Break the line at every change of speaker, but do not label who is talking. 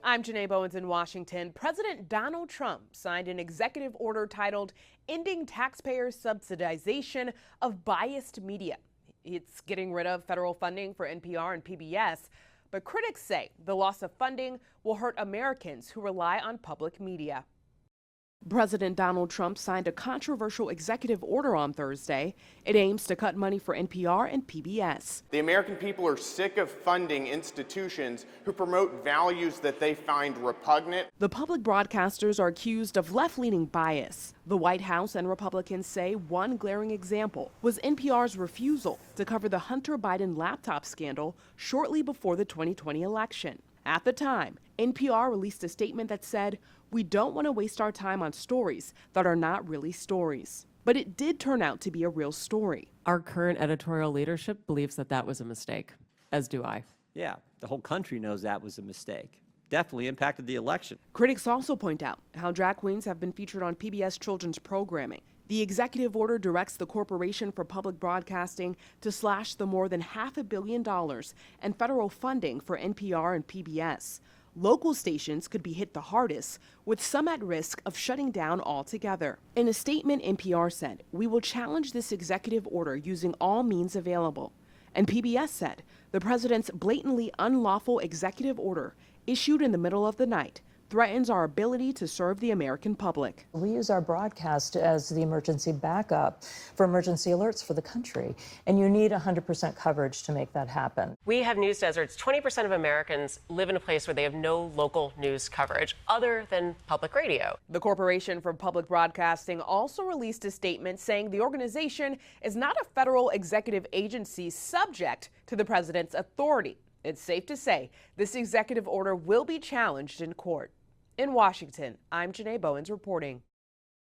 I'm Janae Bowens in Washington. President Donald Trump signed an executive order titled Ending Taxpayer Subsidization of Biased Media. It's getting rid of federal funding for NPR and PBS, but critics say the loss of funding will hurt Americans who rely on public media. President Donald Trump signed a controversial executive order on Thursday. It aims to cut money for NPR and PBS.
The American people are sick of funding institutions who promote values that they find repugnant.
The public broadcasters are accused of left-leaning bias. The White House and Republicans say one glaring example was NPR's refusal to cover the Hunter Biden laptop scandal shortly before the 2020 election. At the time, NPR released a statement that said, "We don't want to waste our time on stories that are not really stories." But it did turn out to be a real story.
Our current editorial leadership believes that that was a mistake, as do I.
Yeah, the whole country knows that was a mistake. Definitely impacted the election.
Critics also point out how drag queens have been featured on PBS children's programming. The executive order directs the Corporation for Public Broadcasting to slash the more than $500 million in federal funding for NPR and PBS. Local stations could be hit the hardest, with some at risk of shutting down altogether. In a statement, NPR said, "We will challenge this executive order using all means available." And PBS said, the president's blatantly unlawful executive order, issued in the middle of the night, threatens our ability to serve the American public.
We use our broadcast as the emergency backup for emergency alerts for the country, and you need 100% coverage to make that happen.
We have news deserts. 20% of Americans live in a place where they have no local news coverage other than public radio.
The Corporation for Public Broadcasting also released a statement saying the organization is not a federal executive agency subject to the president's authority. It's safe to say this executive order will be challenged in court. In Washington, I'm Janae Bowens reporting.